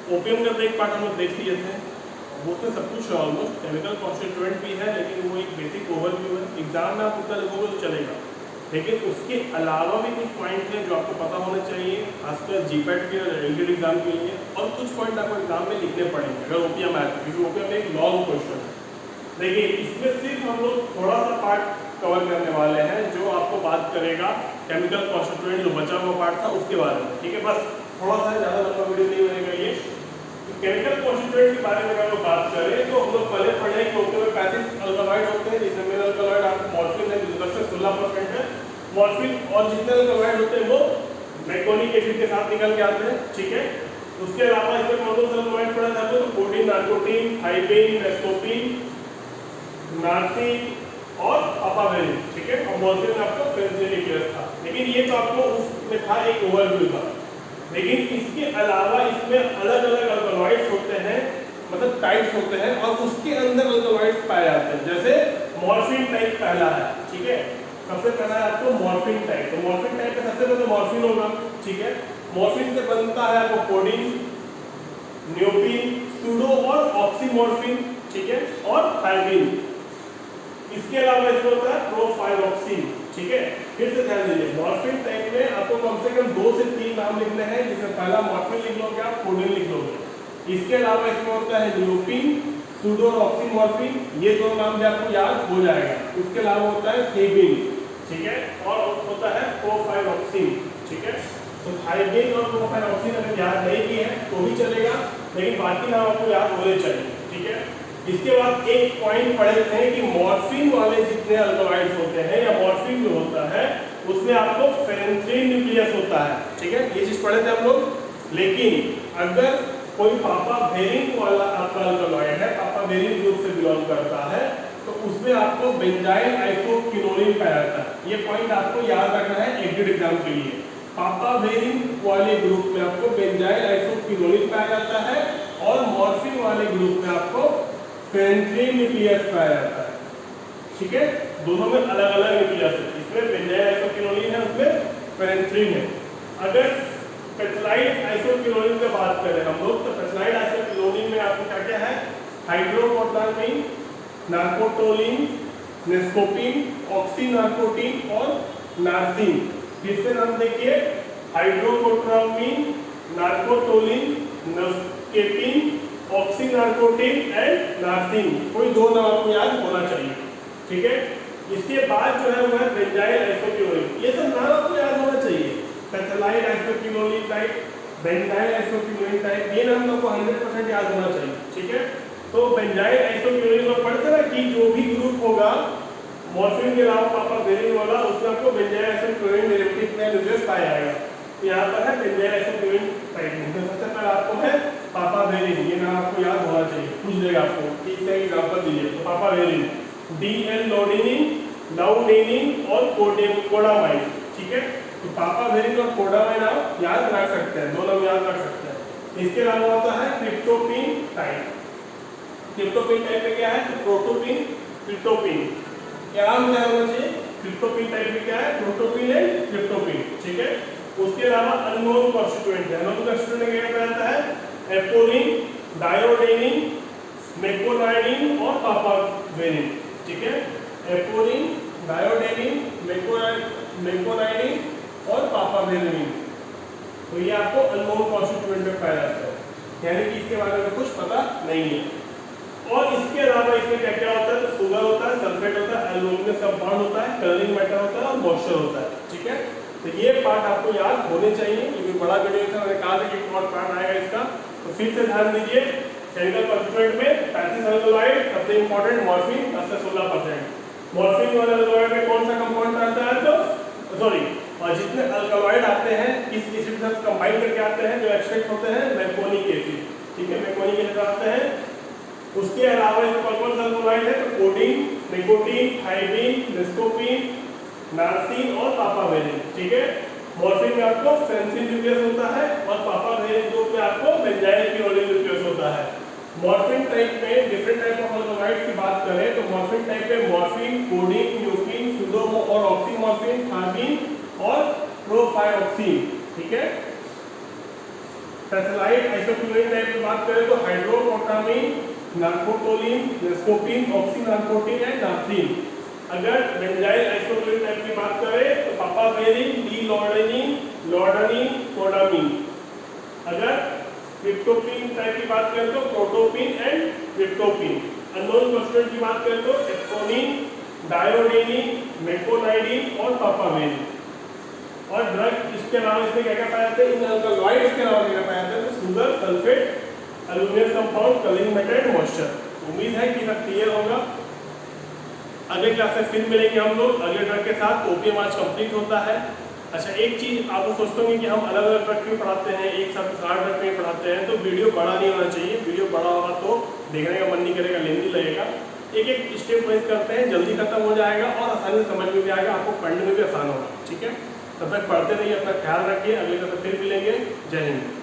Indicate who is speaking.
Speaker 1: Opium का तो एक पार्ट हम लोग देख लिए थे, वो उसमें सब कुछ है ऑलमोस्ट, केमिकल कॉन्स्टिट्यूएंट भी है, लेकिन वो एक बेसिक ओवरव्यू है। एग्जाम में आप उतना लिखोगे तो चलेगा, लेकिन उसके अलावा भी कुछ पॉइंट हैं जो आपको पता होने चाहिए, खासकर जीपैट के और एंट्री एग्जाम के लिए। और कुछ पॉइंट आपको एग्जाम में लिखने पड़ेंगे अगर ओपीएम आए, क्योंकि ओपीएम एक लॉन्ग क्वेश्चन है। देखिए इसमें सिर्फ हम लोग थोड़ा सा पार्ट कवर करने वाले हैं जो आपको बात करेगा केमिकल कॉन्स्टिट्यूएंट, जो बचा हुआ पार्ट था उसके बारे में, ठीक है। बस थोड़ा सा ज़्यादा लंबा वीडियो नहीं बनेगा ये। केमिकल कॉन्स्टिट्यूएंट के बारे में अगर हम बात करें तो हम लोग पहले पढ़े कि ओके में 35 अल्कलॉइड होते हैं, जिसमें मेन अल्कलॉइड आपको मॉर्फिन है, 10 से 16% है मॉर्फिन, और जितने अल्कलॉइड होते हैं वो मैकोनिक एसिड के साथ निकल के आते हैं, ठीक है। उसके अलावा इसमें कौन कौन से अल्कलॉइड पढ़ा था तो कोडीन, नार्कोटीन, थाइबिन, नेस्कोपिन, नार्सिन और पापावेरिन, ठीक है। और मॉर्फिन में आपको फेंसिलिक्लेस था, लेकिन ये तो आपको उसमें था एक ओवरव्यू था। लेकिन इसके अलावा इसमें अलग अलग अल्कलॉइड्स होते हैं, मतलब टाइप्स होते हैं, और उसके अंदर अल्कलॉइड्स पाए जाते हैं। जैसे मॉर्फिन टाइप पहला है, ठीक है, सबसे पहला है आपको मॉर्फिन टाइप। तो मॉर्फिन टाइप में सबसे पहले मॉर्फिन होगा, ठीक है। मॉर्फिन से बनता है आपको कोडीन, नियोपिन, सूडो और ऑक्सीमॉर्फिन, ठीक है, और थाइबिन। इसके अलावा इसमें होता है प्रोफाइलॉक्सिन, ठीक है। फिर से ध्यान दीजिए, मॉर्फिन टाइप में आपको कम से कम 2 से 3 नाम लिखने हैं, जिसमें पहला मॉर्फिन लिख लोगे आप, कोडीन लिख लोगे। इसके अलावा इसमें होता है नियोपिन, सूडो और ऑक्सीमॉर्फिन, ये 2 नाम भी आपको याद हो जाएगा। उसके अलावा होता है थेबिन, ठीक है, और होता है प्रोफाइलॉक्सिन, ठीक है। तो थाइबिन और प्रोफाइलॉक्सिन अगर याद नहीं किए हैं तो भी चलेगा, लेकिन बाकी नाम आपको याद होने चाहिए, ठीक है। इसके बाद एक पॉइंट पढ़े थे कि मॉर्फिन वाले जितने अल्कलॉइड्स होते हैं या मॉर्फिन जो होता है उसमें आपको फेरेंथ्रीन न्यूक्लियस होता है, ठीक है, ये चीज पढ़े थे हम लोग। लेकिन अगर कोई पापावेरिन वाला आपका अल्कलॉइड है, पापावेरिन ग्रुप से बिलोंग करता है, तो उसमें आपको बेंजाइल आइसोक्विनोलिन पाया जाता है। ये पॉइंट आपको याद रखना है एग्जिट एग्जाम के लिए। पापावेरिन वाले ग्रुप में आपको बेंजाइल आइसोक्विनोलिन पाया जाता है, और मॉर्फिन वाले ग्रुप में आपको फेरेंथ्रीन न्यूक्लियस पाया जाता है, ठीक है। दोनों में अलग अलग न्यूक्लियस है, इसमें बेंजाइल आइसोक्विनोलिन है, उसमें फेरेंथ्रीन है। अगर पेप्टाइड आइसोक्विनोलिन की बात करें हम लोग, तो पेप्टाइड आइसोक्विनोलिन में आपको क्या क्या है, हाइड्रोकोटामिन, नार्कोटोलिन, नेस्कोपिन, ऑक्सीनार्कोटिन और नार्सिन। फिर से नाम देखिए, हाइड्रोकोटामिन, नार्कोटोलिन, नेस्केपिन, ऑक्सीनार्कोटिन एंड नार्सिन। कोई 2 नाम आपको याद होना चाहिए, ठीक है। इसके बाद जो है वो है बेंजाइल आइसोक्विनोलिन, ये सब नाम आपको याद होना चाहिए। Peptide isoquinoline type, benzyl isoquinoline type, ये नाम आपको 100% याद होना चाहिए, ठीक है। तो बेंजाइल आइसोक्विनोलिन में पढ़ते ना कि जो भी ग्रुप होगा मॉर्फिन के अलावा पापावेरिन वाला, उसमें आपको बेंजाइल आइसोक्विनोलिन डेरिवेटिव में न्यूक्लियस पाया जाएगा। तो यहाँ पर है बेंजाइल आइसोक्विनोलिन टाइप में सबसे पहले आपको है पापावेरिन, ये नाम आपको याद होना चाहिए, पूछ देगा आपको कि इसका एग्जांपल दीजिए। तो पापावेरिन, DL-लोडिनिन, लाउडेनिन और कोडामाइन, ठीक है। तो पापावेरिन और कोडामाइन आप याद रख सकते हैं, 2 नाम याद रख सकते हैं। इसके अलावा होता है क्रिप्टोपिन टाइप। क्रिप्टोपिन टाइप में क्या है, तो प्रोटोपिन, क्रिप्टोपिन, क्या नाम क्या होना चाहिए, क्रिप्टोपिन टाइप में क्या है, प्रोटोपिन एंड क्रिप्टोपिन, ठीक है। उसके अलावा अननोन कॉन्स्टिट्यूएंट है, अननोन कॉन्स्टिट्यूएंट क्या कहलाता है, एपोलिन, डायोडेनिन, मेकोनाइडिन और पापावेरिन, ठीक है। एपोलिन, डायोडेनिन, मेकोनाइडिन और पापावेरिन, तो ये आपको अननोन कॉन्स्टिट्यूएंट में पाया जाता है, यानी कि इसके बारे में कुछ पता नहीं है। और इसके अलावा इसमें क्या क्या होता है, तो शुगर होता है, सल्फेट होता है, एल्यूमिनियम सब बॉन्ड होता है, कलरिंग मैटर होता है और मॉइस्चर होता है, ठीक है। तो ये पार्ट आपको याद होने चाहिए, क्योंकि बड़ा वीडियो था, मैंने कहा था कि एक और पार्ट आएगा इसका। तो फिर से ध्यान दीजिए, केमिकल कॉन्स्टिट्यूएंट में 35 अल्कलॉइड, सबसे इंपॉर्टेंट मॉर्फिन 10 से 16%। मॉर्फिन वाले अल्कलॉइड में कौन सा कंपाउंड आता है, तो सॉरी, और जितने अल्कलॉइड आते हैं किस एसिड के साथ कंबाइन करके आते हैं, जो एक्सट्रैक्ट होते हैं मैकोनिक एसिड, ठीक है, मैकोनिक एसिड आते हैं। उसके अलावा इसमें कौन सा अल्कलॉइड है, तो कोडीन, निकोटीन, थाइबिन, नेस्कोपिन, नार्सिन और पापावेरिन, ठीक है। मॉर्फिन में आपको फेरेंथ्रीन न्यूक्लियस होता है, और पापावेरिन ग्रुप में आपको बेंजाइल क्विनोलिन न्यूक्लियस होता है। मॉर्फिन टाइप में डिफरेंट टाइप ऑफ अल्कलॉइड्स की बात करें तो मॉर्फिन टाइप में मॉर्फिन, कोडीन, न्यूक्लिन, सूडो और ऑक्सीमॉर्फिन, थाइबिन और प्रोफाइलॉक्सिन, ठीक है। पेप्टाइड आइसोक्विनोलिन टाइप की करें तो हाइड्रोकोटामीन, नार्कोटोलिन, नेस्कोपिन, ऑक्सीनार्कोटिन एंड नार्सिन। अगर बेंजाइल आइसोक्लोराइड टाइप की बात करें तो पापावेरिन, डी-लॉर्डेनिन, लॉर्डानिन, कोडामीन। अगर ट्रिप्टोपिन टाइप की बात करें तो प्रोटोपिन एंड ट्रिप्टोपिन। अननोन कॉन्स्टिट्यूएंट की बात करें तो एप्रोनिन, डायोडेनिन, मेकोनाइडिन और पापावेरिन। और ड्रग इसके अलावा इसमें क्या क्या पाया जाता है, इन अल्कलॉइड्स के अलावा क्या पाया जाता है, sugar, sulphate, aluminium compound, colouring matter, moisture. उम्मीद है कि सब क्लियर होगा। अगले क्लास में फिर मिलेंगे हम लोग अगले ड्रग के साथ। ओपीएम आज कंप्लीट होता है। अच्छा, एक चीज़ आप लोग सोचते होंगे कि हम अलग अलग ड्रग क्यों पढ़ाते हैं, एक साथ 8 ड्रग में पढ़ाते हैं, तो वीडियो बड़ा नहीं होना चाहिए। वीडियो बड़ा होगा तो देखने का मन नहीं करेगा, लेंदी लगेगा। एक एक स्टेप वाइज करते हैं, जल्दी खत्म हो जाएगा और आसानी से समझ में भी आएगा, आपको पढ़ने में भी आसान होगा। ठीक है, तब तक पढ़ते रहिए, अपना ख्याल रखिए। अगले क्लास में फिर मिलेंगे। जय हिंद।